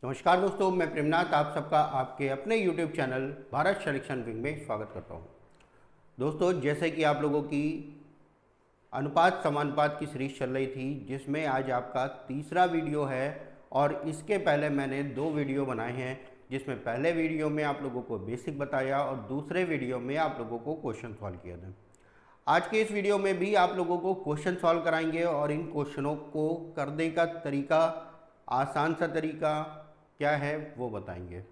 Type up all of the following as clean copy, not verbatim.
नमस्कार दोस्तों, मैं प्रेमनाथ आप सबका आपके अपने YouTube channel Bharat selection wing में स्वागत करता हूं। दोस्तों, जैसे कि आप लोगों की अनुपात समानुपात की सीरीज चल रही थी, जिसमें आज आपका तीसरा वीडियो है और इसके पहले मैंने 2 वीडियो बनाए हैं, जिसमें पहले वीडियो में आप लोगों को बेसिक बताया और दूसरे वीडियो में आप लोगों को क्वेश्चन सॉल्व किया था। आज के इस वीडियो में भी आप लोगों को क्वेश्चन सॉल्व कराएंगे और इन क्वेश्चनों को करने का तरीका, आसान सा तरीका क्या है वो बताएंगे।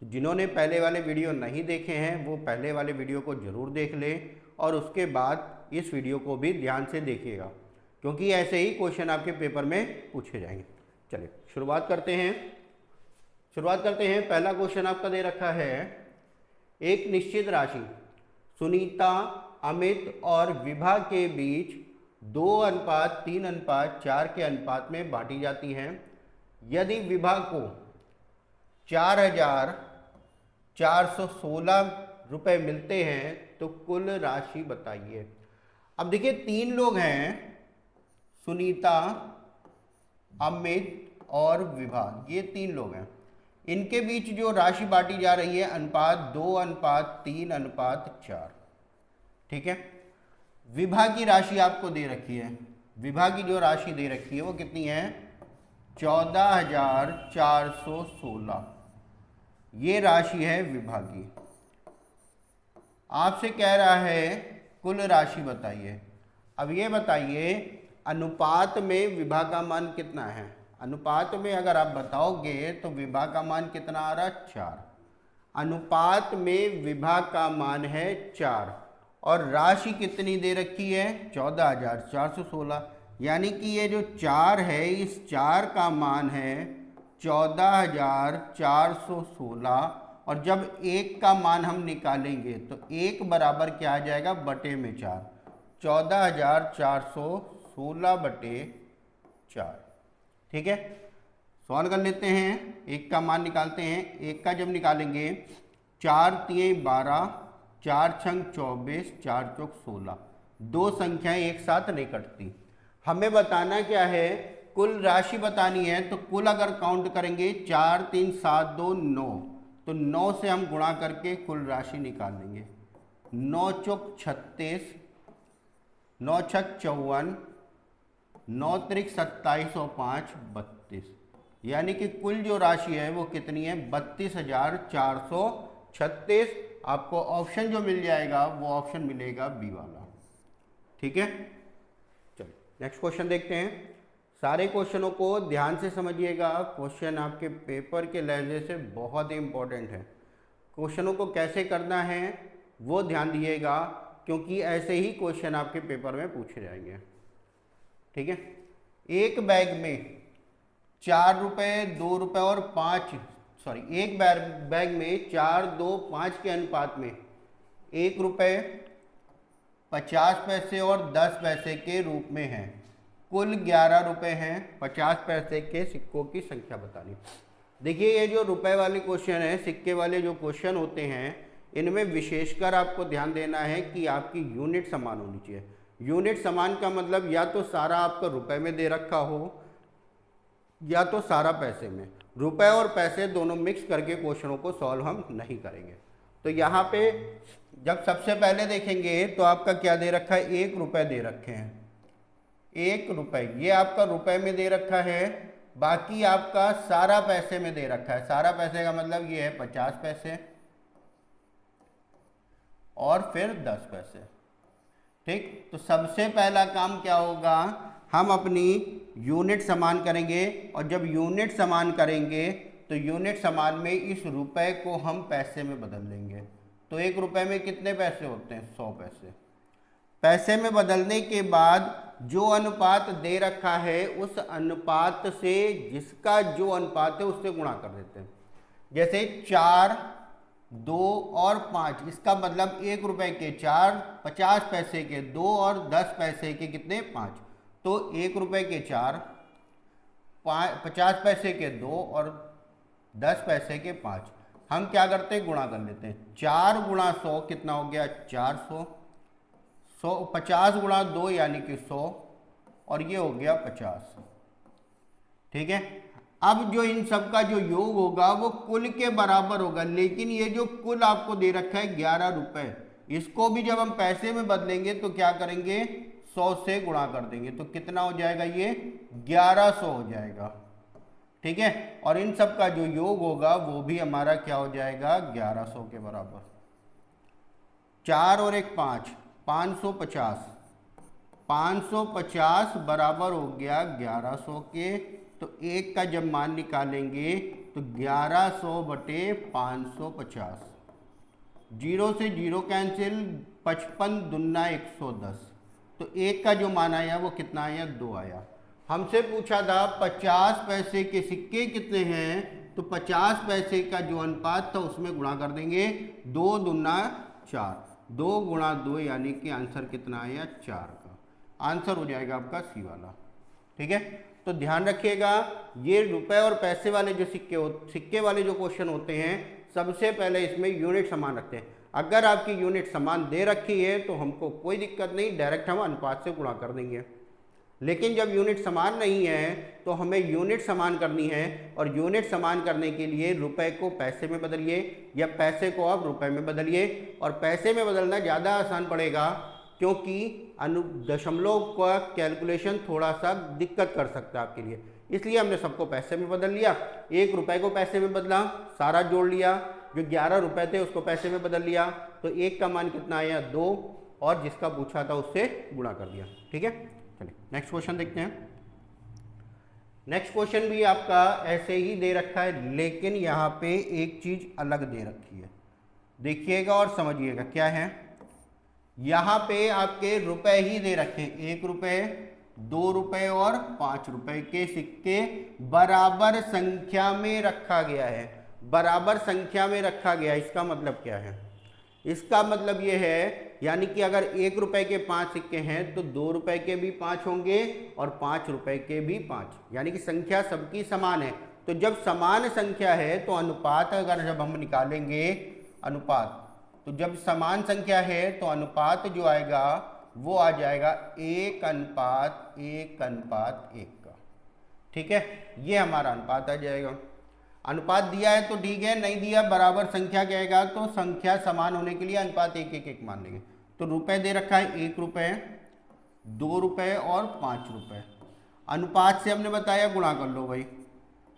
जिन्होंने पहले वाले वीडियो नहीं देखे हैं वो पहले वाले वीडियो को ज़रूर देख लें और उसके बाद इस वीडियो को भी ध्यान से देखिएगा, क्योंकि ऐसे ही क्वेश्चन आपके पेपर में पूछे जाएंगे। चलिए शुरुआत करते हैं। पहला क्वेश्चन आपका दे रखा है, एक निश्चित राशि सुनीता, अमित और विभा के बीच 2:3:4 के अनुपात में बांटी जाती है। यदि विभा को 4,416 रुपये मिलते हैं तो कुल राशि बताइए। अब देखिए, 3 लोग हैं, सुनीता, अमित और विभा, ये 3 लोग हैं। इनके बीच जो राशि बांटी जा रही है अनुपात 2:3:4, ठीक है। विभा की राशि आपको दे रखी है, विभा की जो राशि दे रखी है वो कितनी है? 14,416, ये राशि है विभा की। आपसे कह रहा है कुल राशि बताइए। अब ये बताइए, अनुपात में विभा का मान कितना है? अनुपात में अगर आप बताओगे तो विभा का मान कितना आ रहा है? 4। अनुपात में विभा का मान है 4 और राशि कितनी दे रखी है? 14,416, यानी कि ये जो 4 है, इस 4 का मान है 14,416 और जब 1 का मान हम निकालेंगे तो 1 बराबर क्या आ जाएगा? बटे में 4, 14,416 बटे 4, ठीक है। सॉल्व कर लेते हैं, 1 का मान निकालते हैं। 1 का जब निकालेंगे, 4 3 12, 4 6 24, 4 चौक 16, 2 संख्याएं एक साथ नहीं कटती। हमें बताना क्या है? कुल राशि बतानी है। तो कुल अगर काउंट करेंगे 4 3 7 2 9, तो 9 से हम गुणा करके कुल राशि निकाल लेंगे। 9 चौक 36, 9 छक 54, 9 त्रिक 27 और 5 32, यानी कि कुल जो राशि है वो कितनी है? 32,436। आपको ऑप्शन जो मिल जाएगा वो ऑप्शन मिलेगा बी वाला, ठीक है। चलिए नेक्स्ट क्वेश्चन देखते हैं। सारे क्वेश्चनों को ध्यान से समझिएगा, क्वेश्चन आपके पेपर के लहजे से बहुत ही इंपॉर्टेंट है। क्वेश्चनों को कैसे करना है वो ध्यान दिएगा, क्योंकि ऐसे ही क्वेश्चन आपके पेपर में पूछे जाएंगे, ठीक है। एक बैग में 4 रुपये, 2 रुपये और 5, एक बैग में 4 2 5 के अनुपात में 1 रुपये 50 पैसे और 10 पैसे के रूप में है। कुल 11 रुपये हैं। 50 पैसे के सिक्कों की संख्या बतानी। देखिए, ये जो रुपए वाले क्वेश्चन है, सिक्के वाले जो क्वेश्चन होते हैं, इनमें विशेषकर आपको ध्यान देना है कि आपकी यूनिट समान होनी चाहिए। यूनिट समान का मतलब या तो सारा आपका रुपए में दे रखा हो या तो सारा पैसे में। रुपए और पैसे दोनों मिक्स करके क्वेश्चनों को सॉल्व हम नहीं करेंगे। तो यहाँ पे जब सबसे पहले देखेंगे तो आपका क्या दे रखा है? 1 रुपये दे रखे हैं। 1 रुपये ये आपका रुपए में दे रखा है, बाकी आपका सारा पैसे में दे रखा है। सारा पैसे का मतलब ये है 50 पैसे और फिर 10 पैसे, ठीक। तो सबसे पहला काम क्या होगा? हम अपनी यूनिट समान करेंगे और जब यूनिट समान करेंगे तो यूनिट समान में इस रुपए को हम पैसे में बदल लेंगे। तो 1 रुपये में कितने पैसे होते हैं? 100 पैसे। पैसे में बदलने के बाद जो अनुपात दे रखा है उस अनुपात से, जिसका जो अनुपात है उससे गुणा कर देते हैं। जैसे 4 2 और 5, इसका मतलब 1 रुपये के 4, 50 पैसे के 2 और 10 पैसे के कितने? 5। तो 1 रुपये के 4, 50 पैसे के 2 और 10 पैसे के 5, हम क्या करते हैं? गुणा कर लेते हैं। 4 गुणा 100 कितना हो गया? 400। 50 गुणा 2 यानी कि 100 और ये हो गया 50, ठीक है। अब जो इन सब का जो योग होगा वो कुल के बराबर होगा, लेकिन ये जो कुल आपको दे रखा है 11 रुपए, इसको भी जब हम पैसे में बदलेंगे तो क्या करेंगे, 100 से गुणा कर देंगे, तो कितना हो जाएगा, ये 1100 हो जाएगा। ठीक है, और इन सब का जो योग होगा वो भी हमारा क्या हो जाएगा, 1100 के बराबर। 4 और 1 5, 550, 550 बराबर हो गया 1100 के। तो एक का जब मान निकालेंगे तो 1100 बटे 550, जीरो से जीरो कैंसिल, 55 दूना 110, तो एक का जो मान आया वो कितना आया, 2 आया। हमसे पूछा था 50 पैसे के सिक्के कितने हैं, तो 50 पैसे का जो अनुपात था उसमें गुणा कर देंगे, 2 दूना 4, 2 गुणा 2 यानी कि आंसर कितना आया, 4 का आंसर हो जाएगा आपका सी वाला। ठीक है, तो ध्यान रखिएगा, ये रुपए और पैसे वाले जो सिक्के वाले जो क्वेश्चन होते हैं, सबसे पहले इसमें यूनिट समान रखते हैं। अगर आपकी यूनिट समान दे रखी है तो हमको कोई दिक्कत नहीं, डायरेक्ट हम अनुपात से गुणा कर देंगे। लेकिन जब यूनिट समान नहीं है तो हमें यूनिट समान करनी है, और यूनिट समान करने के लिए रुपए को पैसे में बदलिए या पैसे को आप रुपए में बदलिए, और पैसे में बदलना ज़्यादा आसान पड़ेगा क्योंकि दशमलव का कैलकुलेशन थोड़ा सा दिक्कत कर सकता है आपके लिए, इसलिए हमने सबको पैसे में बदल लिया। 1 रुपए को पैसे में बदला, सारा जोड़ लिया, जो 11 रुपए थे उसको पैसे में बदल लिया, तो 1 का मान कितना आया, 2, और जिसका पूछा था उससे गुणा कर दिया। ठीक है, चलिए नेक्स्ट क्वेश्चन देखते हैं। नेक्स्ट क्वेश्चन भी आपका ऐसे ही दे रखा है, लेकिन यहाँ पे एक चीज अलग दे रखी है, देखिएगा और समझिएगा क्या है। यहाँ पे आपके रुपए ही दे रखे, 1 रुपए, 2 रुपए और 5 रुपए के सिक्के बराबर संख्या में रखा गया है। बराबर संख्या में रखा गया, इसका मतलब क्या है, इसका मतलब ये है यानी कि अगर 1 रुपए के 5 सिक्के हैं तो 2 रुपए के भी 5 होंगे और 5 रुपए के भी 5, यानी कि संख्या सबकी समान है। तो जब समान संख्या है तो अनुपात, अगर जब हम निकालेंगे अनुपात, तो जब समान संख्या है तो अनुपात जो आएगा वो आ जाएगा 1:1:1 का। ठीक है, ये हमारा अनुपात आ जाएगा। अनुपात दिया है तो ठीक है, नहीं दिया बराबर संख्या कहेगा तो संख्या समान होने के लिए अनुपात 1:1:1 मान लेंगे। तो रुपए दे रखा है 1 रुपए, 2 रुपए और 5 रुपए, अनुपात से हमने बताया गुणा कर लो भाई,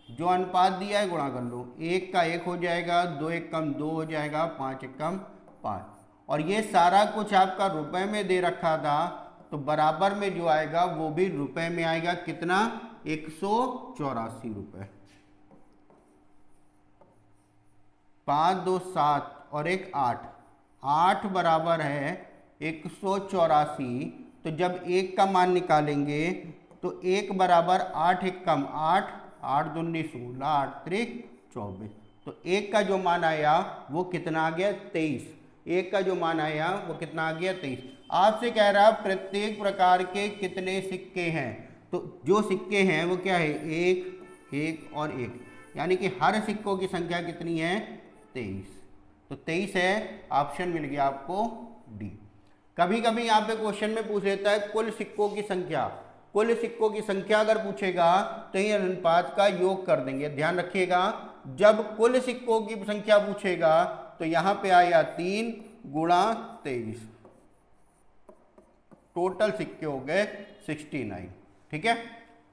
जो अनुपात दिया है गुणा कर लो, 1 का 1 हो जाएगा, 2 1 कम 2 हो जाएगा, 5 1 कम 5, और ये सारा कुछ आपका रुपए में दे रखा था, तो बराबर में जो आएगा वो भी रुपए में आएगा, कितना, 184 रुपए। 5 2 7 और 1 8, 8 बराबर है 184। तो जब 1 का मान निकालेंगे तो 1 बराबर 8 1 कम 8, 8 दूनी 16, 8 3 24, तो 1 का जो मान आया वो कितना आ गया, 23। 1 का जो मान आया वो कितना आ गया, 23। आपसे कह रहा प्रत्येक प्रकार के कितने सिक्के हैं, तो जो सिक्के हैं वो क्या है, 1 1 और 1, यानी कि हर सिक्कों की संख्या कितनी है, 23। तो 23 है, ऑप्शन मिल गया आपको डी। कभी कभी यहाँ पे क्वेश्चन में पूछ लेता है कुल सिक्कों की संख्या, कुल सिक्कों की संख्या अगर पूछेगा तो ये अनुपात का योग कर देंगे। ध्यान रखिएगा, जब कुल सिक्कों की संख्या पूछेगा तो यहाँ पे आया 3 गुणा 23, टोटल सिक्के हो गए 69। ठीक है,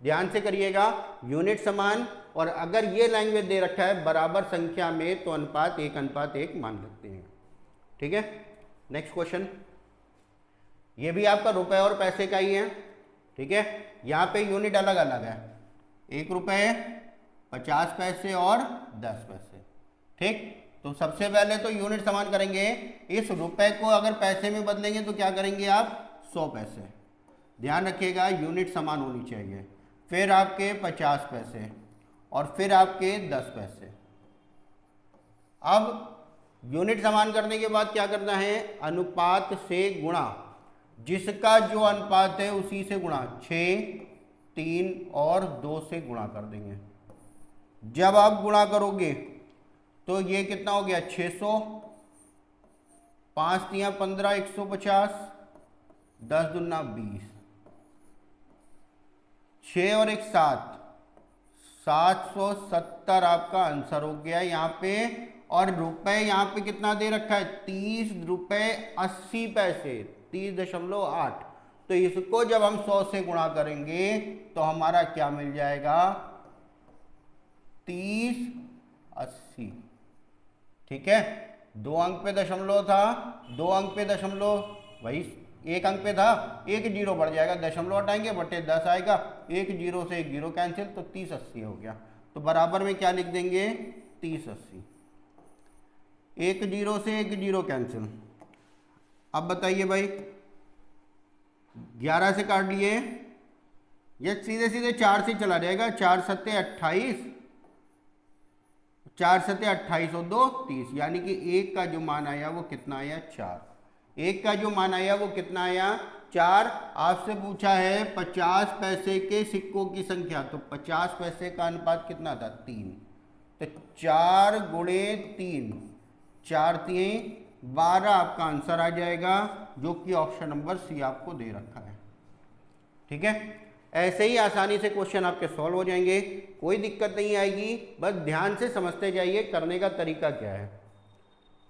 ध्यान से करिएगा, यूनिट समान, और अगर ये लैंग्वेज दे रखा है बराबर संख्या में तो अनुपात 1:1 मान सकते हैं। ठीक है, नेक्स्ट क्वेश्चन, ये भी आपका रुपए और पैसे का ही है। ठीक है, यहाँ पे यूनिट अलग अलग है, 1 रुपए, 50 पैसे और 10 पैसे। ठीक, तो सबसे पहले तो यूनिट समान करेंगे, इस रुपए को अगर पैसे में बदलेंगे तो क्या करेंगे आप, 100 पैसे। ध्यान रखिएगा यूनिट समान होनी चाहिए। फिर आपके 50 पैसे और फिर आपके 10 पैसे। अब यूनिट समान करने के बाद क्या करना है, अनुपात से गुणा, जिसका जो अनुपात है उसी से गुणा, 6 3 और 2 से गुणा कर देंगे। जब आप गुणा करोगे तो ये कितना हो गया, 600, 5 3 15, 150, 10 दूना 20, 6 और 1 7, 770 आपका आंसर हो गया यहाँ पे। और रुपए यहाँ पे कितना दे रखा है, 30 रुपए 80 पैसे, 30.8। तो इसको जब हम 100 से गुणा करेंगे तो हमारा क्या मिल जाएगा, 3080। ठीक है, 2 अंक पे दशमलव था, 2 अंक पे दशमलव, वही 1 अंक पे था, 1 जीरो बढ़ जाएगा, दशमलव हटाएंगे बटे 10 आएगा, 1 जीरो से 1 जीरो कैंसिल, तो 3080 हो गया। तो बराबर में क्या लिख देंगे, 3080। 1 जीरो से 1 जीरो कैंसिल। अब बताइए भाई, 11 से काट लिए, ये सीधे सीधे 4 से चला जाएगा, 4 सत्ते 28, 4 सत्ते 28 और 2 30, यानी कि 1 का जो मान आया वो कितना आया, 4। 1 का जो मान आया वो कितना आया, 4। आपसे पूछा है 50 पैसे के सिक्कों की संख्या, तो 50 पैसे का अनुपात कितना था, 3। तो 4 गुणे 3, 4 3 12 आपका आंसर आ जाएगा, जो कि ऑप्शन नंबर सी आपको दे रखा है। ठीक है, ऐसे ही आसानी से क्वेश्चन आपके सॉल्व हो जाएंगे, कोई दिक्कत नहीं आएगी, बस ध्यान से समझते जाइए करने का तरीका क्या है।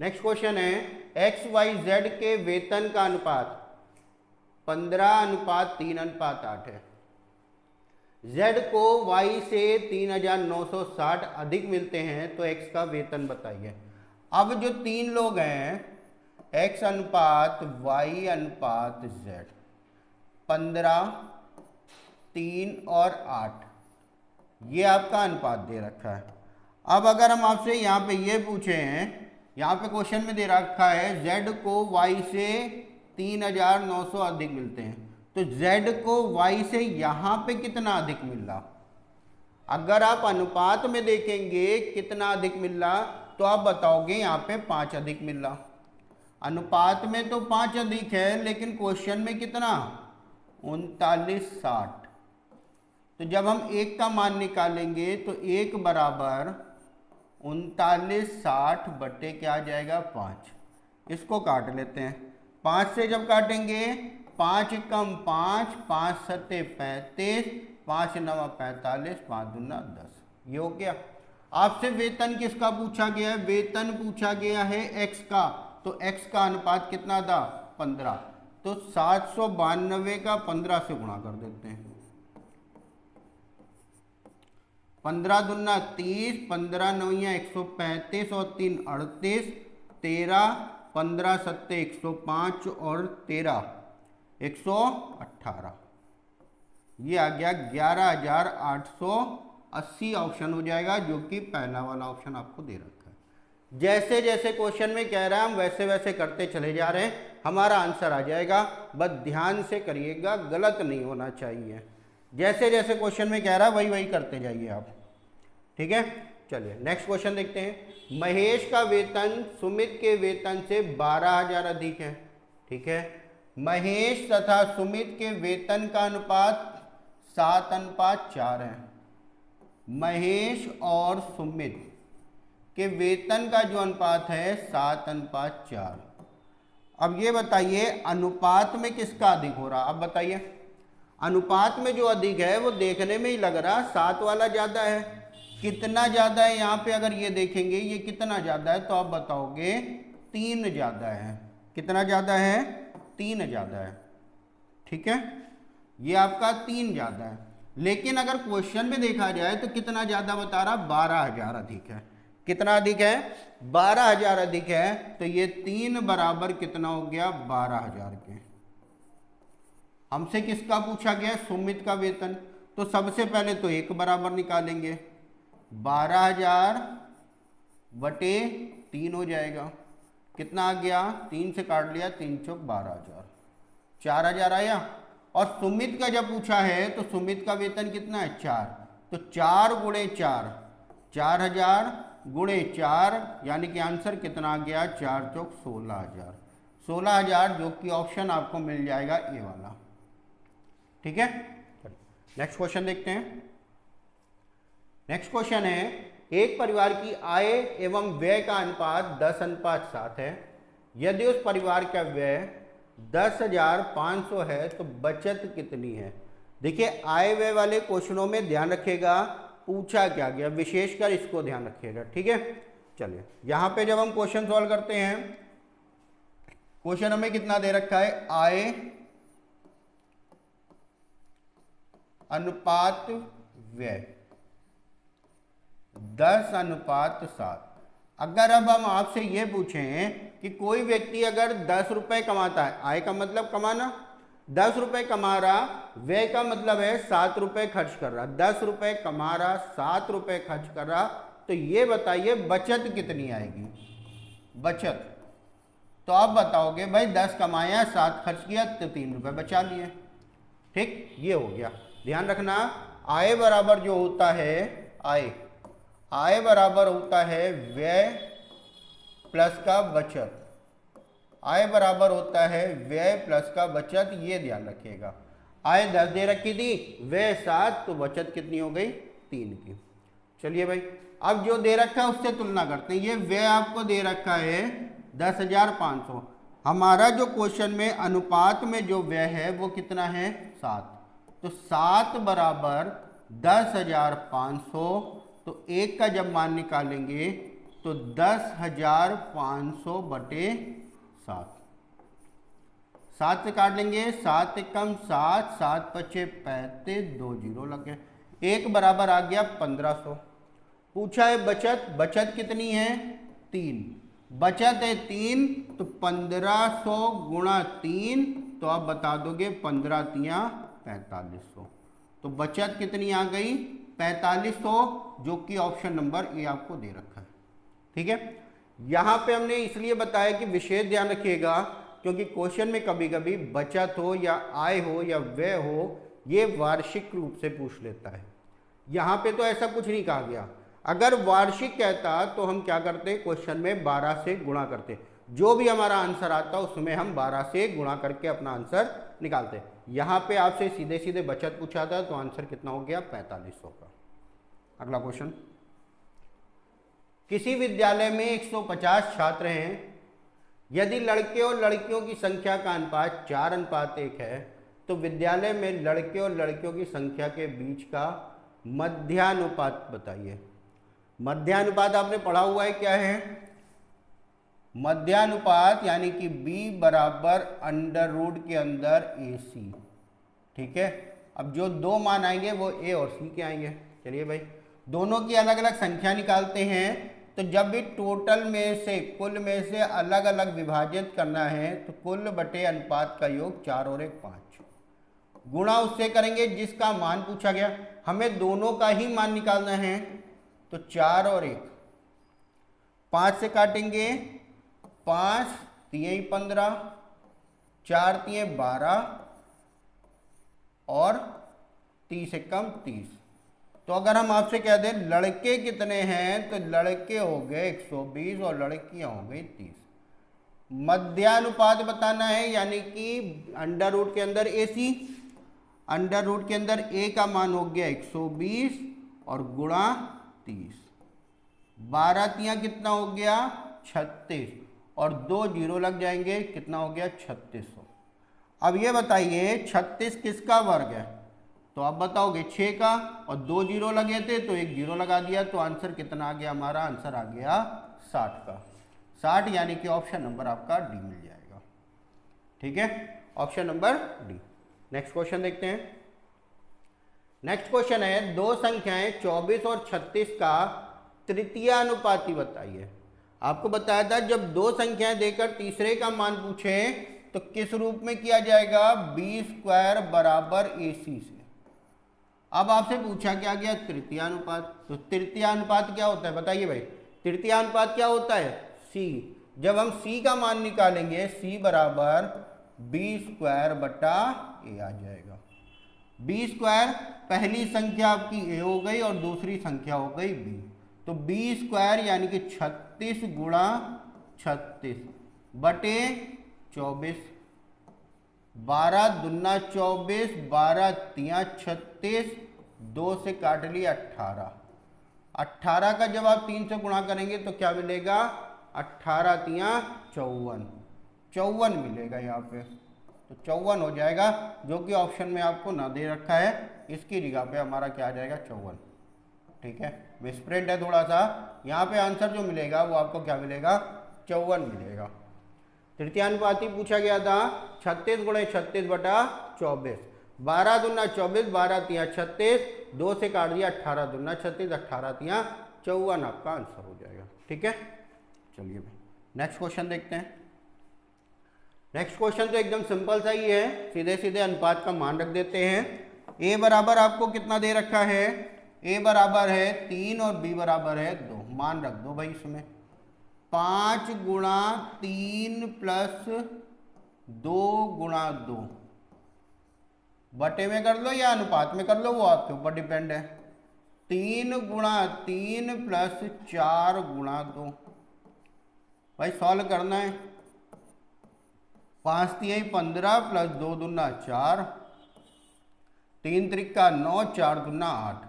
नेक्स्ट क्वेश्चन है, XYZ के वेतन का अनुपात 15:3:8 है। Z को Y से 3960 अधिक मिलते हैं, तो X का वेतन बताइए। अब जो 3 लोग हैं, X अनुपात Y अनुपात Z, 15, 3 और 8, ये आपका अनुपात दे रखा है। अब अगर हम आपसे यहाँ पे ये पूछे हैं, यहाँ पे क्वेश्चन में दे रखा है Z को Y से 3900 अधिक मिलते हैं, तो Z को Y से यहाँ पे कितना अधिक मिल रहा, अगर आप अनुपात में देखेंगे कितना अधिक मिल रहा, तो आप बताओगे यहाँ पे 5 अधिक मिल रहा। अनुपात में तो 5 अधिक है, लेकिन क्वेश्चन में कितना, 3960। तो जब हम 1 का मान निकालेंगे तो 1 बराबर 3960 बटे क्या आ जाएगा, 5। इसको काट लेते हैं, 5 से जब काटेंगे, 5 कम 5, 5 सत्ते 35, 5 नवा 45, 5 दूना 10, ये हो गया। आपसे वेतन किसका पूछा गया है, वेतन पूछा गया है X का, तो X का अनुपात कितना था, 15। तो 792 का 15 से गुणा कर देते हैं, 15 दूना 30, 15 नौया 135 और 3 38, 13, 15 सत्ते 105 और 13 118, ये आ गया 11,880 ऑप्शन हो जाएगा, जो कि पहला वाला ऑप्शन आपको दे रखा है। जैसे जैसे क्वेश्चन में कह रहा है हम वैसे वैसे करते चले जा रहे हैं, हमारा आंसर आ जाएगा, बस ध्यान से करिएगा, गलत नहीं होना चाहिए। जैसे जैसे क्वेश्चन में कह रहा है वही वही करते जाइए आप। ठीक है, चलिए नेक्स्ट क्वेश्चन देखते हैं। महेश का वेतन सुमित के वेतन से 12,000 अधिक है। ठीक है, महेश तथा सुमित के वेतन का अनुपात 7:4 है। महेश और सुमित के वेतन का जो अनुपात है 7:4। अब ये बताइए अनुपात में किसका अधिक हो रहा, अब बताइए। अनुपात में जो अधिक है वो देखने में ही लग रहा 7 वाला ज़्यादा है। कितना ज़्यादा है यहाँ पे अगर ये देखेंगे, ये कितना ज़्यादा है, तो आप बताओगे 3 ज़्यादा है। कितना ज़्यादा है, 3 ज़्यादा है। ठीक है, ये आपका 3 ज़्यादा है। लेकिन अगर क्वेश्चन में देखा जाए तो कितना ज़्यादा बता रहा, 12,000 अधिक है। कितना अधिक है, 12,000 अधिक है। तो ये 3 बराबर कितना हो गया, 12,000 के। हमसे किसका पूछा गया, सुमित का वेतन। तो सबसे पहले तो 1 बराबर निकालेंगे, 12,000 बटे 3 हो जाएगा। कितना आ गया, 3 से काट लिया, 3 चौक 12,000, 4,000 आया। और सुमित का जब पूछा है तो सुमित का वेतन कितना है, 4। तो 4 गुणे 4, 4,000 गुणे 4, यानी कि आंसर कितना आ गया, 4 चौक 16,000, 16,000, जो कि ऑप्शन आपको मिल जाएगा ए वाला। ठीक है, नेक्स्ट क्वेश्चन देखते हैं। नेक्स्ट क्वेश्चन है, एक परिवार की आय एवं व्यय का अनुपात 10:7 है। यदि उस परिवार का व्यय 10,500 है तो बचत कितनी है। देखिए, आय व्यय वाले क्वेश्चनों में ध्यान रखिएगा, पूछा क्या गया, विशेषकर इसको ध्यान रखिएगा, ठीक है। चलिए यहाँ पे जब हम क्वेश्चन सॉल्व करते हैं, क्वेश्चन हमें कितना दे रखा है, आय अनुपात व्यय 10:7। अगर अब हम आपसे ये पूछें कि कोई व्यक्ति अगर 10 रुपए कमाता है, आय का मतलब कमाना, 10 रुपए कमा रहा, व्यय का मतलब है 7 रुपए खर्च कर रहा, 10 रुपए कमा रहा 7 रुपए खर्च कर रहा, तो ये बताइए बचत कितनी आएगी, बचत। तो आप बताओगे भाई 10 कमाया 7 खर्च किया तो 3 रुपए बचा लिए, ठीक, ये हो गया। ध्यान रखना, आय बराबर जो होता है, आय बराबर होता है व्यय प्लस का बचत, आय बराबर होता है व्यय प्लस का बचत, ये ध्यान रखिएगा। आय 10 दे रखी थी, व्यय 7, तो बचत कितनी हो गई, 3 की। चलिए भाई अब जो दे रखा है उससे तुलना करते हैं। ये व्यय आपको दे रखा है 10,500, हमारा जो क्वेश्चन में अनुपात में जो व्यय है वो कितना है, 7, तो 7 बराबर 10,500, तो 1 का जब मान निकालेंगे तो 10,500 बटे 7, 7 से काट लेंगे, 7 एकम 7, 7 पचे 35, 2 जीरो लग गए, 1 बराबर आ गया 1500। पूछा है बचत, बचत कितनी है, 3, बचत है 3, तो 1500 गुणा 3, तो आप बता दोगे 15 तिया 4500, तो बचत कितनी आ गई, 4500, जो कि ऑप्शन नंबर ए आपको दे रखा है, ठीक है। यहां पे हमने इसलिए बताया कि विशेष ध्यान रखिएगा, क्योंकि क्वेश्चन में कभी कभी बचत हो या आय हो या व्यय हो, ये वार्षिक रूप से पूछ लेता है। यहां पे तो ऐसा कुछ नहीं कहा गया, अगर वार्षिक कहता तो हम क्या करते, क्वेश्चन में 12 से गुणा करते, जो भी हमारा आंसर आता उसमें हम 12 से गुणा करके अपना आंसर निकालते। यहाँ पे आपसे सीधे सीधे बचत पूछा था, तो आंसर कितना हो गया, 4500 का। अगला क्वेश्चन, किसी विद्यालय में 150 छात्र हैं, यदि लड़के और लड़कियों की संख्या का अनुपात 4:1 है, तो विद्यालय में लड़के और लड़कियों की संख्या के बीच का मध्यानुपात बताइए। मध्यानुपात आपने पढ़ा हुआ है, क्या है, मध्यानुपात यानी कि b बराबर अंडर रूट के अंदर AC, ठीक है। अब जो दो मान आएंगे वो a और c के आएंगे। चलिए भाई दोनों की अलग अलग संख्या निकालते हैं, तो जब भी टोटल में से, कुल में से अलग अलग विभाजित करना है, तो कुल बटे अनुपात का योग 4 और 1 5, गुणा उससे करेंगे जिसका मान पूछा गया, हमें दोनों का ही मान निकालना है, तो 4 और 1, 5 से काटेंगे, 5 तिये 15, 4 तिये 12 और 30 एकम 30। तो अगर हम आपसे कह दें लड़के कितने हैं, तो लड़के हो गए 120 और लड़कियां हो गई 30। मध्यानुपात बताना है, यानी कि अंडर रूट के अंदर AC, अंडर रूट के अंदर A का मान हो गया 120 और गुणा 30, 12 तिया कितना हो गया 36 और 2 जीरो लग जाएंगे, कितना हो गया 3600। अब ये बताइए 36 किसका वर्ग है, तो आप बताओगे 6 का, और 2 जीरो लगे थे तो 1 जीरो लगा दिया, तो आंसर कितना आ गया, हमारा आंसर आ गया 60 का, 60, यानी कि ऑप्शन नंबर आपका डी मिल जाएगा, ठीक है, option number D. Next question देखते हैं। नेक्स्ट क्वेश्चन है, दो संख्याएं 24 और 36 का तृतीयानुपाती बताइए। आपको बताया था जब दो संख्याएं देकर तीसरे का मान पूछे तो किस रूप में किया जाएगा, b² बराबर AC से। अब आपसे पूछा क्या गया, तृतीयानुपात, तो तृतीयानुपात क्या होता है बताइए भाई, तृतीयानुपात क्या होता है, C। जब हम C का मान निकालेंगे, C बराबर b² बटा A आ जाएगा। b² पहली संख्या आपकी A हो गई और दूसरी संख्या हो गई B, तो b² यानी कि 36 गुणा 36 बटे 24, 12 दूना 24, 12 तिया 36, 2 से काट लिया 18, 18 का जब आप 3 से गुणा करेंगे तो क्या मिलेगा, 18 तिया 54, 54 मिलेगा यहाँ पे, तो 54 हो जाएगा, जो कि ऑप्शन में आपको ना दे रखा है, इसकी जगह पे हमारा क्या आ जाएगा 54। ठीक है, मिसप्रिंट है थोड़ा सा। यहाँ पे आंसर जो मिलेगा वो आपको क्या मिलेगा, 54 मिलेगा। तृतीयानुपाती पूछा गया था 36 गुणे 36/24, 12 दूना 24, 12 तिया 36, 2 से काट दिया 18 दूना 36, 18 तिया 54 आपका आंसर हो जाएगा। ठीक है, चलिए भाई नेक्स्ट क्वेश्चन देखते हैं। नेक्स्ट क्वेश्चन तो एकदम सिंपल सा ही है, सीधे सीधे अनुपात का मान रख देते हैं। ए बराबर आपको कितना दे रखा है, ए बराबर है 3 और बी बराबर है 2, मान रख दो भाई इसमें 5 गुणा 3 प्लस 2 गुणा 2, बटे में कर लो या अनुपात में कर लो, वो आपके ऊपर डिपेंड है। 3 गुणा 3 प्लस 4 गुणा 2, भाई सॉल्व करना है। 5 तिहाई 15 प्लस 2 दूना 4, 3 त्रिका 9, 4 दूना 8,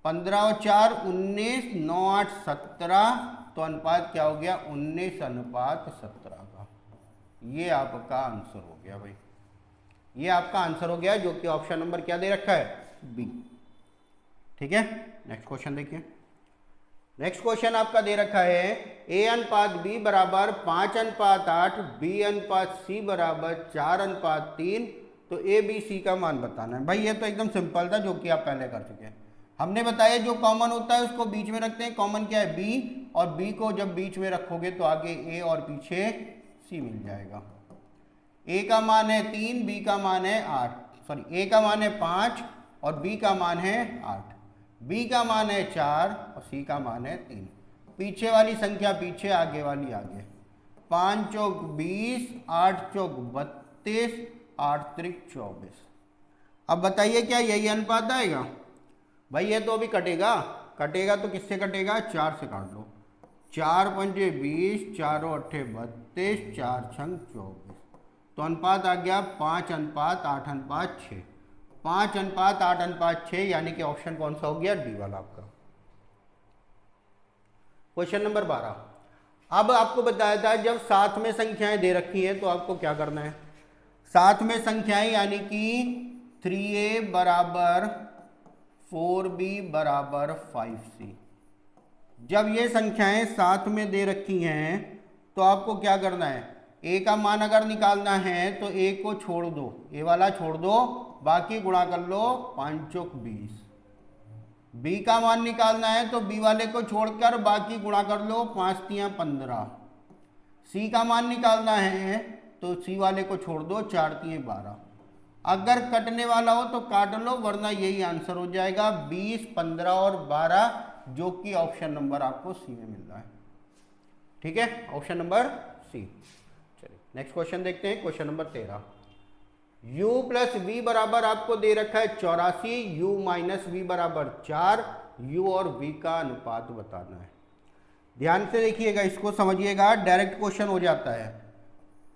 15 और 4 19, 9 8 17, तो अनुपात क्या हो गया 19:17 का। ये आपका आंसर हो गया भाई, ये आपका आंसर हो गया, जो कि ऑप्शन नंबर क्या दे रखा है, बी। ठीक है, नेक्स्ट क्वेश्चन देखिए। नेक्स्ट क्वेश्चन आपका दे रखा है ए अनुपात बी बराबर 5:8, बी अनुपात सी बराबर 4:3, तो ए बी सी का मान बताना है। भाई ये तो एकदम सिंपल था, जो कि आप पहले कर चुके हैं। हमने बताया जो कॉमन होता है उसको बीच में रखते हैं, कॉमन क्या है बी, और बी को जब बीच में रखोगे तो आगे ए और पीछे सी मिल जाएगा। ए का मान है 3, बी का मान है 8, सॉरी ए का मान है 5 और बी का मान है 8, बी का मान है 4 और सी का मान है 3। पीछे वाली संख्या पीछे, आगे वाली आगे। 5 चौक 20, 8 चौक 32, 8 त्रिक 24। अब बताइए क्या यही अनुपात आएगा? भाई ये तो अभी कटेगा, कटेगा तो किससे कटेगा, 4 से काट लो। 4 पंजे 20, 4 अट्ठे 32, 4 छंग 24, तो अनुपात आ गया 5:8:6। 5:8:6 यानी कि ऑप्शन कौन सा हो गया, डी वाला आपका। Question number 12। अब आपको बताया था जब साथ में संख्याएं दे रखी है तो आपको क्या करना है, साथ में संख्याएं यानी कि 3a बराबर 4b बराबर 5c, जब ये संख्याएं साथ में दे रखी हैं तो आपको क्या करना है, ए का मान अगर निकालना है तो ए को छोड़ दो, ए वाला छोड़ दो, बाकी गुणा कर लो 5 चौक 20। बी का मान निकालना है तो बी वाले को छोड़कर बाकी गुणा कर लो 5 तिया 15। सी का मान निकालना है तो सी वाले को छोड़ दो 4 तिया 12। अगर कटने वाला हो तो काट लो, वरना यही आंसर हो जाएगा 20, 15 और 12, जो कि ऑप्शन नंबर आपको सी में मिल रहा है। ठीक है, ऑप्शन नंबर सी। चलिए नेक्स्ट क्वेश्चन देखते हैं, question number 13। u plus v बराबर आपको दे रखा है 84, u माइनस वी बराबर 4, u और v का अनुपात बताना है। ध्यान से देखिएगा, इसको समझिएगा, डायरेक्ट क्वेश्चन हो जाता है।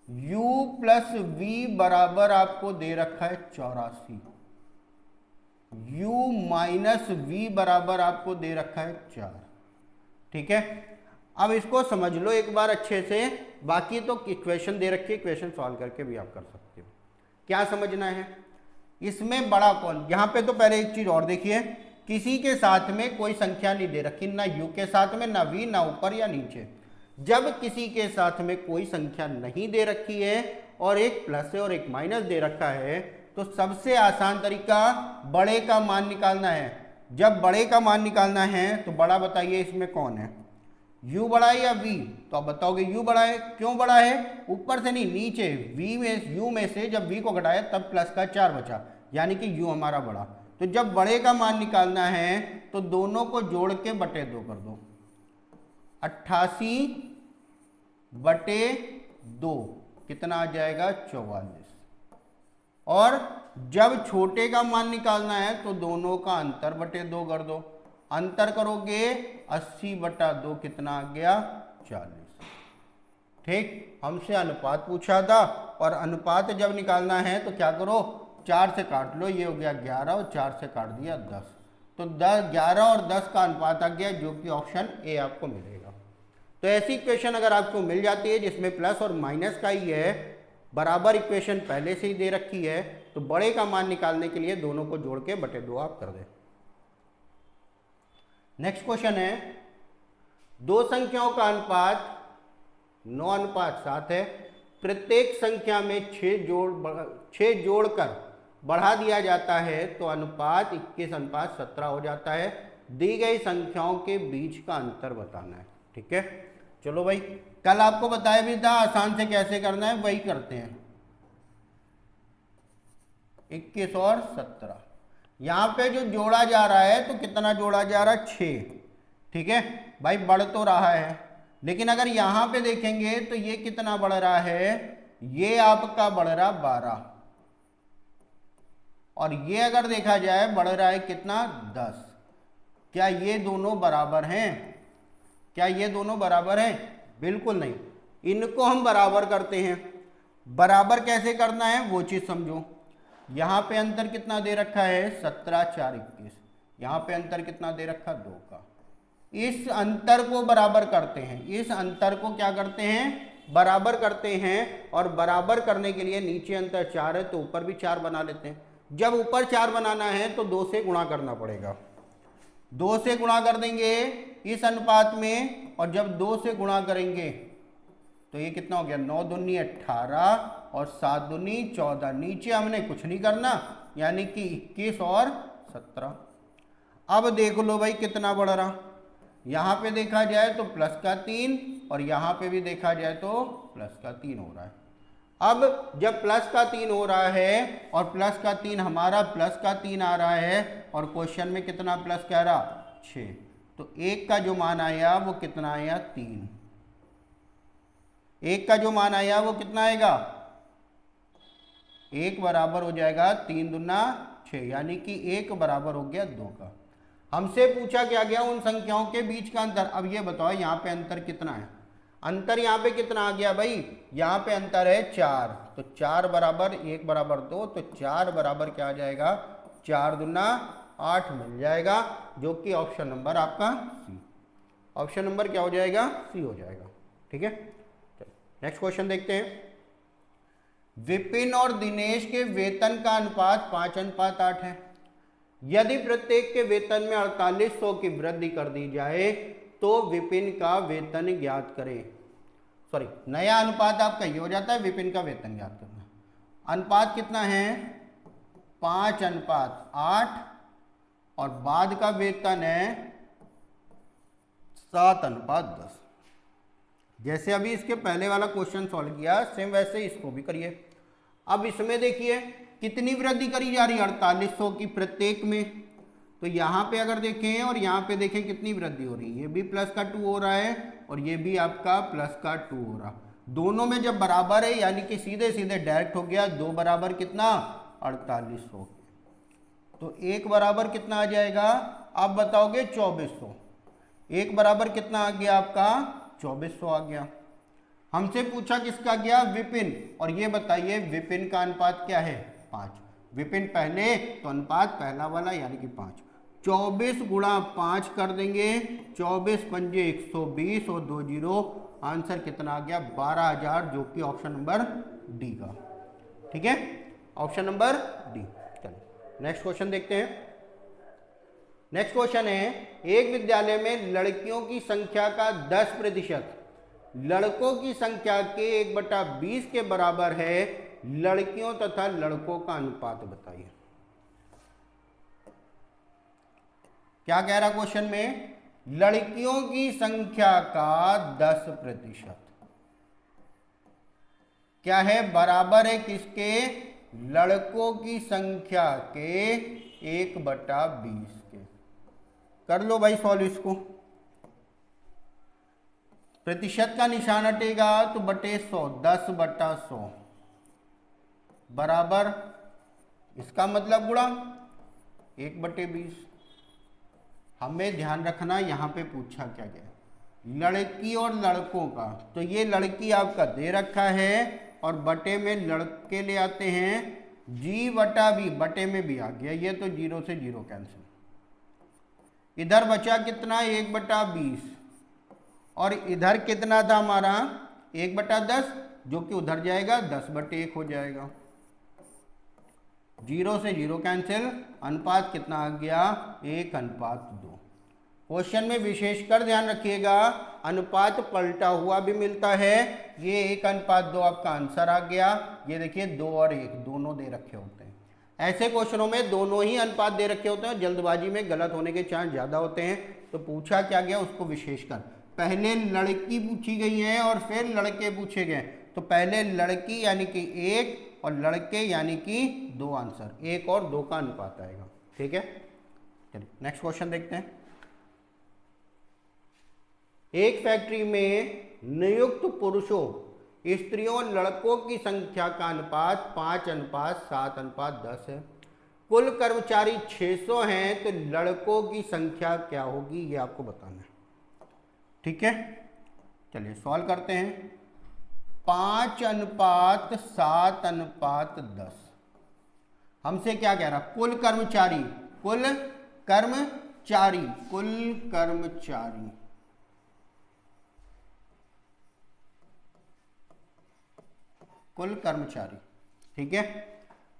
u प्लस वी बराबर आपको दे रखा है 84, u माइनस वी बराबर आपको दे रखा है 4। ठीक है, अब इसको समझ लो एक बार अच्छे से, बाकी तो इक्वेशन दे रखी है, इक्वेशन सॉल्व करके भी आप कर सकते हो। क्या समझना है इसमें, बड़ा कौन, यहाँ पे तो पहले एक चीज और देखिए, किसी के साथ में कोई संख्या नहीं दे रखी, ना u के साथ में, ना v, ना ऊपर या नीचे। जब किसी के साथ में कोई संख्या नहीं दे रखी है और एक प्लस है और एक माइनस दे रखा है, तो सबसे आसान तरीका बड़े का मान निकालना है। जब बड़े का मान निकालना है तो बड़ा बताइए इसमें कौन है, u बड़ा है या v, तो आप बताओगे u बड़ा है। क्यों बड़ा है, ऊपर से नहीं नीचे, v में u में से जब v को घटाया तब प्लस का 4 बचा, यानी कि u हमारा बड़ा। तो जब बड़े का मान निकालना है तो दोनों को जोड़ के बटे 2 कर दो, 88 बटे 2 कितना आ जाएगा 44। और जब छोटे का मान निकालना है तो दोनों का अंतर बटे 2 कर दो, अंतर करोगे 80/2 कितना आ गया 40। ठीक, हमसे अनुपात पूछा था और अनुपात जब निकालना है तो क्या करो, 4 से काट लो, ये हो गया 11 और 4 से काट दिया 10, तो 10, 11 और 10 का अनुपात आ गया, जो कि ऑप्शन ए आपको मिलेगा। तो ऐसी इक्वेशन अगर आपको मिल जाती है जिसमें प्लस और माइनस का ही है, बराबर इक्वेशन पहले से ही दे रखी है, तो बड़े का मान निकालने के लिए दोनों को जोड़ के बटे 2 आप कर दें। नेक्स्ट क्वेश्चन है, दो संख्याओं का अनुपात 9:7 है, प्रत्येक संख्या में 6 जोड़कर बढ़ा दिया जाता है तो अनुपात 21:17 हो जाता है। दी गई संख्याओं के बीच का अंतर बताना है। ठीक है, चलो भाई, कल आपको बताया भी था आसान से कैसे करना है, वही करते हैं। 21 और 17 यहां पे जो जोड़ा जा रहा है तो कितना जोड़ा जा रहा है, 6। ठीक है भाई, बढ़ तो रहा है, लेकिन अगर यहां पे देखेंगे तो ये कितना बढ़ रहा है, ये आपका बढ़ रहा 12, और ये अगर देखा जाए बढ़ रहा है कितना, 10। क्या ये दोनों बराबर हैं? क्या ये दोनों बराबर हैं? बिल्कुल नहीं। इनको हम बराबर करते हैं। बराबर कैसे करना है वो चीज समझो। यहां पे अंतर कितना दे रखा है, 17, 4, 21। यहां पे अंतर कितना दे रखा, 2 का। इस अंतर को बराबर करते हैं, इस अंतर को क्या करते हैं, बराबर करते हैं। और बराबर करने के लिए नीचे अंतर 4 है तो ऊपर भी 4 बना लेते हैं। जब ऊपर 4 बनाना है तो 2 से गुणा करना पड़ेगा। 2 से गुणा कर देंगे इस अनुपात में, और जब 2 से गुणा करेंगे तो ये कितना हो गया, 9 दूनी 18 और 7 दूनी 14। नीचे हमने कुछ नहीं करना, यानी कि 21 और 17। अब देख लो भाई कितना बढ़ रहा, यहां पे देखा जाए तो प्लस का 3 और यहां पे भी देखा जाए तो प्लस का 3 हो रहा है। अब जब प्लस का 3 हो रहा है और प्लस का 3 हमारा प्लस का 3 आ रहा है और क्वेश्चन में कितना प्लस कह रहा, 6, तो 1 का जो मान आया वो कितना आया, 3। 1 का जो मान आया वो कितना आएगा, 1 बराबर हो जाएगा 3 दूना 6, यानी कि 1 बराबर हो गया 2 का। हमसे पूछा क्या गया, उन संख्याओं के बीच का अंतर। अब ये बताओ यहाँ पे अंतर कितना है, अंतर यहाँ पे कितना आ गया भाई, यहाँ पे अंतर है 4, तो 4 बराबर 1 बराबर 2, तो 4 बराबर क्या आ जाएगा, 4 दूना 8 मिल जाएगा, जो कि ऑप्शन नंबर आपका सी। ऑप्शन नंबर क्या हो जाएगा, सी हो जाएगा। ठीक है, नेक्स्ट क्वेश्चन देखते हैं। विपिन और दिनेश के वेतन का अनुपात 5:8 है। यदि प्रत्येक के वेतन में 4800 की वृद्धि कर दी जाए तो विपिन का वेतन ज्ञात करें। सॉरी, नया अनुपात आपका ये हो जाता है, विपिन का वेतन ज्ञात करना। अनुपात कितना है, 5:8, और बाद का वेतन है 7:10। जैसे अभी इसके पहले वाला क्वेश्चन सॉल्व किया, सेम वैसे इसको भी करिए। अब इसमें देखिए कितनी वृद्धि करी जा रही है, 4800 की प्रत्येक में। तो यहाँ पे अगर देखें और यहाँ पे देखें कितनी वृद्धि हो रही है, ये भी प्लस का 2 हो रहा है और ये भी आपका प्लस का 2 हो रहा। दोनों में जब बराबर है यानी कि सीधे सीधे डायरेक्ट हो गया, 2 बराबर कितना, 4800। तो 1 बराबर कितना आ जाएगा, आप बताओगे 2400। 1 बराबर कितना आ गया आपका, 2400 आ गया। हमसे पूछा किसका गया, विपिन, और ये बताइए विपिन का अनुपात क्या है, 5। विपिन पहले तो अनुपात पहला वाला यानी कि 5। 24 गुणा 5 कर देंगे, 24 पंजे 120 और 2 जीरो, आंसर कितना आ गया, 12,000, जो कि ऑप्शन नंबर डी का। ठीक है, ऑप्शन नंबर डी। चलिए नेक्स्ट क्वेश्चन देखते हैं। नेक्स्ट क्वेश्चन है, एक विद्यालय में लड़कियों की संख्या का 10% लड़कों की संख्या के 1/20 के बराबर है। लड़कियों तथा लड़कों का अनुपात बताइए। क्या कह रहा क्वेश्चन में, लड़कियों की संख्या का 10% क्या है, बराबर है किसके, लड़कों की संख्या के 1/20 के। कर लो भाई सॉल्व इसको। प्रतिशत का निशान हटेगा तो बटे 100, 10/100 बराबर, इसका मतलब गुणा 1/20। हमें ध्यान रखना यहाँ पे पूछा क्या गया, लड़की और लड़कों का। तो ये लड़की आपका दे रखा है और बटे में लड़के ले आते हैं, जी बटा बी, बटे में भी आ गया ये, तो 0 से 0 कैंसिल। इधर बचा कितना, 1/20, और इधर कितना था हमारा 1/10, जो कि उधर जाएगा 10/1 हो जाएगा। 0 से 0 कैंसिल, अनुपात कितना आ गया, 1:2। क्वेश्चन में विशेषकर ध्यान रखिएगा, अनुपात पलटा हुआ भी मिलता है। ये 1:2 आपका आंसर आ गया। ये देखिए 2 और 1 दोनों दे रखे होते हैं। ऐसे क्वेश्चनों में दोनों ही अनुपात दे रखे होते हैं, जल्दबाजी में गलत होने के चांस ज़्यादा होते हैं। तो पूछा क्या गया उसको विशेषकर, पहले लड़की पूछी गई है और फिर लड़के पूछे गए। तो पहले लड़की यानी कि 1 और लड़के यानी कि 2 आंसर, 1 और 2 का अनुपात आएगा। ठीक है, चलिए नेक्स्ट क्वेश्चन देखते हैं। एक फैक्ट्री में नियुक्त पुरुषों, स्त्रियों और लड़कों की संख्या का अनुपात 5:7:10 है। कुल कर्मचारी 600 हैं, तो लड़कों की संख्या क्या होगी ये आपको बताना है। ठीक है, चलिए सॉल्व करते हैं। 5:7:10 हमसे क्या कह रहा, कुल कर्मचारी, कुल कर्मचारी, कुल कर्मचारी, कुल कर्मचारी। ठीक है,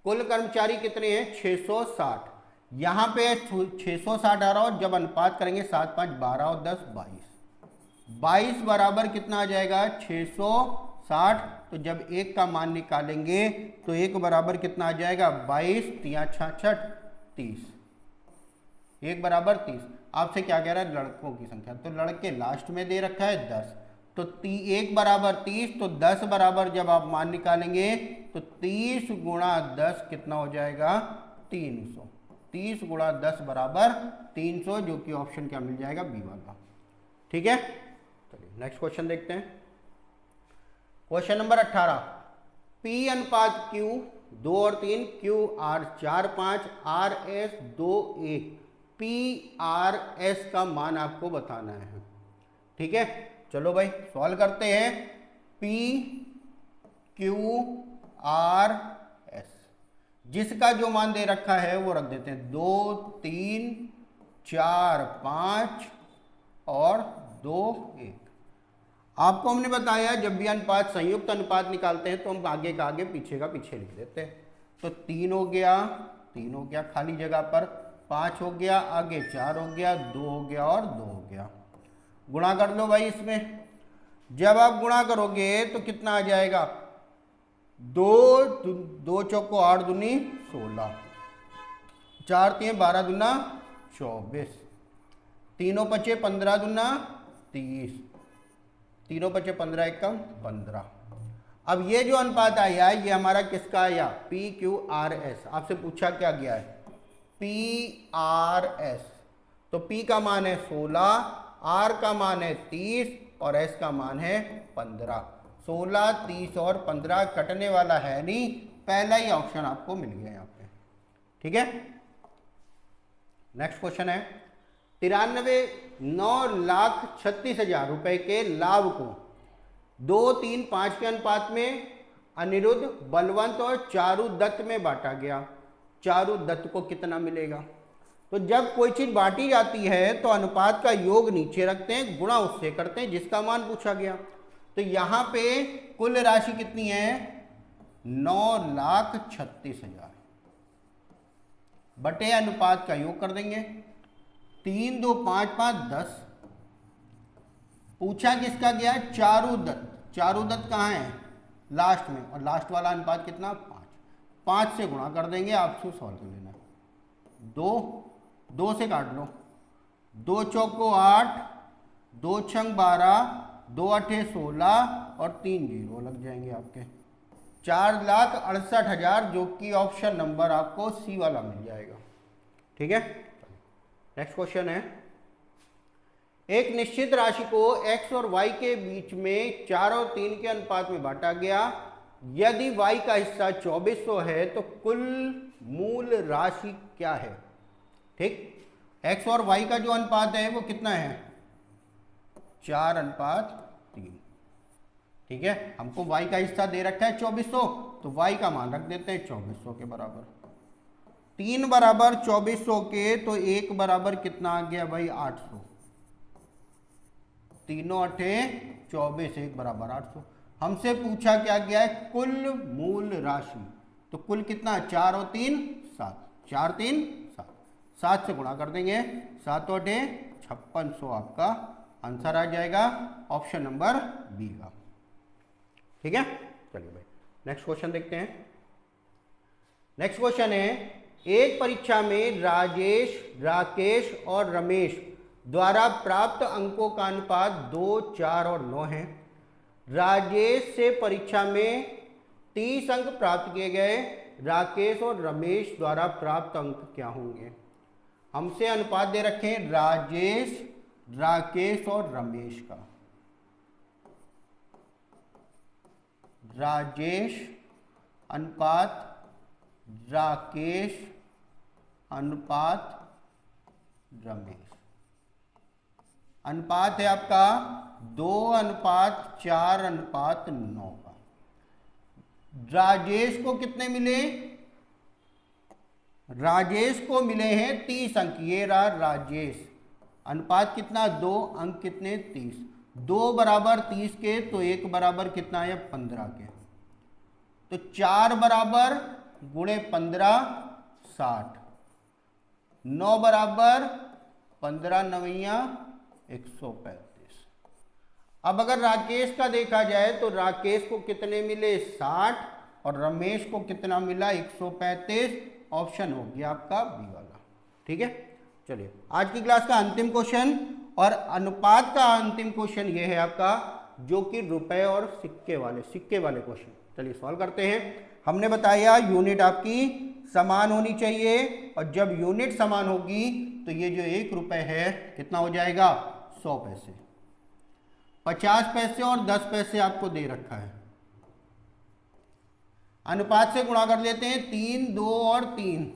कुल कर्मचारी कितने हैं 660। यहां पे 660 आ रहा हो, जब अनुपात करेंगे 7 5 12 और 10 22 बराबर कितना आ जाएगा 660। तो जब 1 का मान निकालेंगे तो 1 बराबर कितना आ जाएगा 22 3 66 30, 1 बराबर 30। आपसे क्या कह रहा है लड़कों की संख्या, तो लड़के लास्ट में दे रखा है 10, तो 1 बराबर 30, तो 10 बराबर जब आप मान निकालेंगे तो 30 गुणा 10 कितना हो जाएगा 300। 30 गुणा 10 बराबर 300, जो कि ऑप्शन क्या मिल जाएगा बी वाला। ठीक है, चलिए नेक्स्ट क्वेश्चन देखते हैं। क्वेश्चन नंबर 18, P अनुपात Q 2 और 3, QR 4 5, RS 2 1, PRS का मान आपको बताना है। ठीक है, चलो भाई सॉल्व करते हैं। PQRS जिसका जो मान दे रखा है वो रख देते हैं 2 3 4 5 और 2 1। आपको हमने बताया जब भी अनुपात संयुक्त अनुपात निकालते हैं तो हम आगे का आगे पीछे का पीछे लिख देते हैं। तो 3 हो गया, 3 हो गया खाली जगह पर, 5 हो गया, आगे 4 हो गया, 2 हो गया और 2 हो गया। गुणा कर लो भाई इसमें। जब आप गुणा करोगे तो कितना आ जाएगा 2 चौको 8 दूनी 16, 4 3 12 दूना 24, 3 पचे 15 दूना 30, 3 पचे 15 एकम 15। अब ये जो अनुपात आया ये हमारा किसका आया PQRS। आपसे पूछा क्या गया है PRS। तो P का मान है 16, R का मान है 30 और S का मान है 15। 16 30 और 15 कटने वाला है नहीं, पहला ही ऑप्शन आपको मिल गया यहाँ पे। ठीक है, नेक्स्ट क्वेश्चन है 9,36,000 रुपए के लाभ को 2 3 5 के अनुपात में अनिरुद्ध, बलवंत और चारुदत्त में बांटा गया। चारुदत्त को कितना मिलेगा। तो जब कोई चीज बांटी जाती है तो अनुपात का योग नीचे रखते हैं, गुणा उससे करते हैं जिसका मान पूछा गया। तो यहां पे कुल राशि कितनी है 9,36,000 बटे अनुपात का योग कर देंगे। 3 2 5 5 10। पूछा किसका गया चारुदत्त। चारुदत्त कहाँ है लास्ट में, और लास्ट वाला अनुपात कितना 5 से गुणा कर देंगे। आपको सॉल्व कर लेना। 2 से काट लो, 2 चौको 8, 2 छंग 12, 2 अठे 16 और 3 जीरो लग जाएंगे आपके 4,68,000, जो कि ऑप्शन नंबर आपको सी वाला मिल जाएगा। ठीक है, नेक्स्ट क्वेश्चन है एक निश्चित राशि को x और y के बीच में 4 और 3 के अनुपात में बांटा गया। यदि y का हिस्सा 2400 है तो कुल मूल राशि क्या है। ठीक, x और y का जो अनुपात है वो कितना है 4:3। ठीक है, हमको y का हिस्सा दे रखा है 2400, तो y का मान रख देते हैं 2400 के बराबर। 3 बराबर 2400 के, तो 1 बराबर कितना आ गया भाई 800। 3 अठे 24, 1 बराबर 800। हमसे पूछा क्या गया है कुल मूल राशि। तो कुल कितना 4 और 3 7, 4 3 7, 7 से गुणा कर देंगे। 7 अठे 5600 आपका आंसर आ जाएगा ऑप्शन नंबर बी का। ठीक है, चलिए भाई नेक्स्ट क्वेश्चन देखते हैं। नेक्स्ट क्वेश्चन है, एक परीक्षा में राजेश, राकेश और रमेश द्वारा प्राप्त अंकों का अनुपात 2, 4 और 9 है। राजेश से परीक्षा में 30 अंक प्राप्त किए गए, राकेश और रमेश द्वारा प्राप्त अंक क्या होंगे? हमसे अनुपात दे रखे हैं राजेश, राकेश और रमेश का। राजेश अनुपात राकेश अनुपात रमेश, अनुपात है आपका 2:4:9 का। राजेश को कितने मिले? राजेश को मिले हैं 30 अंक, ये रहा राजेश। अनुपात कितना? 2, अंक कितने? 30। 2 बराबर 30 के तो 1 बराबर कितना है? 15 के। तो 4 बराबर गुणे 15 60, 9 बराबर 15 9 135। अब अगर राकेश का देखा जाए तो राकेश को कितने मिले? 60 और रमेश को कितना मिला? 135। ऑप्शन हो गया आपका बी वाला। ठीक है, चलिए आज की क्लास का अंतिम क्वेश्चन और अनुपात का अंतिम क्वेश्चन ये है आपका, जो कि रुपए और सिक्के वाले क्वेश्चन। चलिए सॉल्व करते हैं। हमने बताया यूनिट आपकी समान होनी चाहिए, और जब यूनिट समान होगी तो ये जो 1 रुपए है कितना हो जाएगा? 100 पैसे। 50 पैसे और 10 पैसे आपको दे रखा है। अनुपात से गुणा कर लेते हैं, 3, 2 और 3।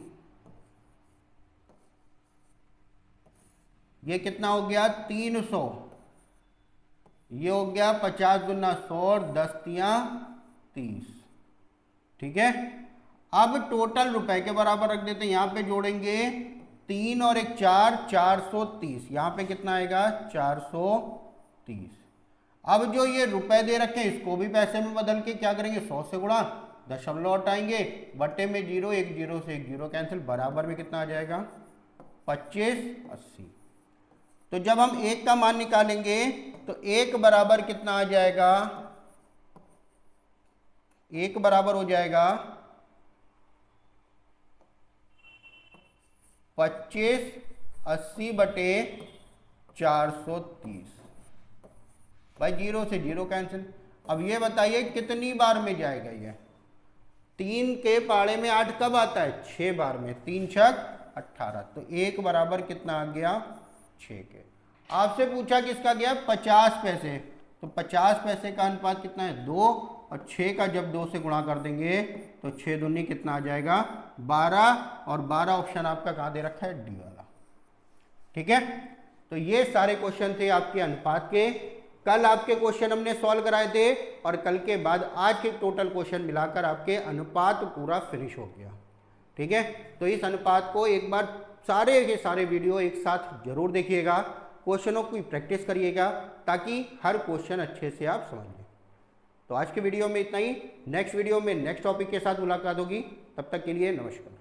ये कितना हो गया? 300। ये हो गया 50 गुना 100 और 10 तिया 30। ठीक है, अब टोटल रुपए के बराबर रख देते हैं। यहां पे जोड़ेंगे 3 और 1 4, 430। यहां पे कितना आएगा? 430। अब जो ये रुपए दे रखे हैं इसको भी पैसे में बदल के क्या करेंगे? 100 से गुणा, दशमलव हटाएंगे, बट्टे में 0, 1 0 से 1 0 कैंसिल, बराबर में कितना आ जाएगा? 25 80। तो जब हम 1 का मान निकालेंगे तो 1 बराबर कितना आ जाएगा? 1 बराबर हो जाएगा 25 80 बटे 430। भाई 0 से 0 कैंसिल। अब ये बताइए कितनी बार में जाएगा? ये 3 के पाड़े में 8 कब आता है? 6 बार में। 3 छक 18। तो 1 बराबर कितना आ गया? 6 के। आपसे पूछा किसका गया? 50 पैसे। तो 50 पैसे का अनुपात कितना है? 2, और 6 का जब 2 से गुणा कर देंगे तो 6 दूनी कितना आ जाएगा? 12। और 12 ऑप्शन आपका कहाँ दे रखा है? डी वाला। ठीक है, तो ये सारे क्वेश्चन थे आपके अनुपात के। कल आपके क्वेश्चन हमने सॉल्व कराए थे, और कल के बाद आज के टोटल क्वेश्चन मिलाकर आपके अनुपात पूरा फिनिश हो गया। ठीक है, तो इस अनुपात को एक बार सारे के सारे वीडियो एक साथ जरूर देखिएगा, क्वेश्चनों की प्रैक्टिस करिएगा, ताकि हर क्वेश्चन अच्छे से आप समझ लें। तो आज के वीडियो में इतना ही। नेक्स्ट वीडियो में नेक्स्ट टॉपिक के साथ मुलाकात होगी। तब तक के लिए नमस्कार।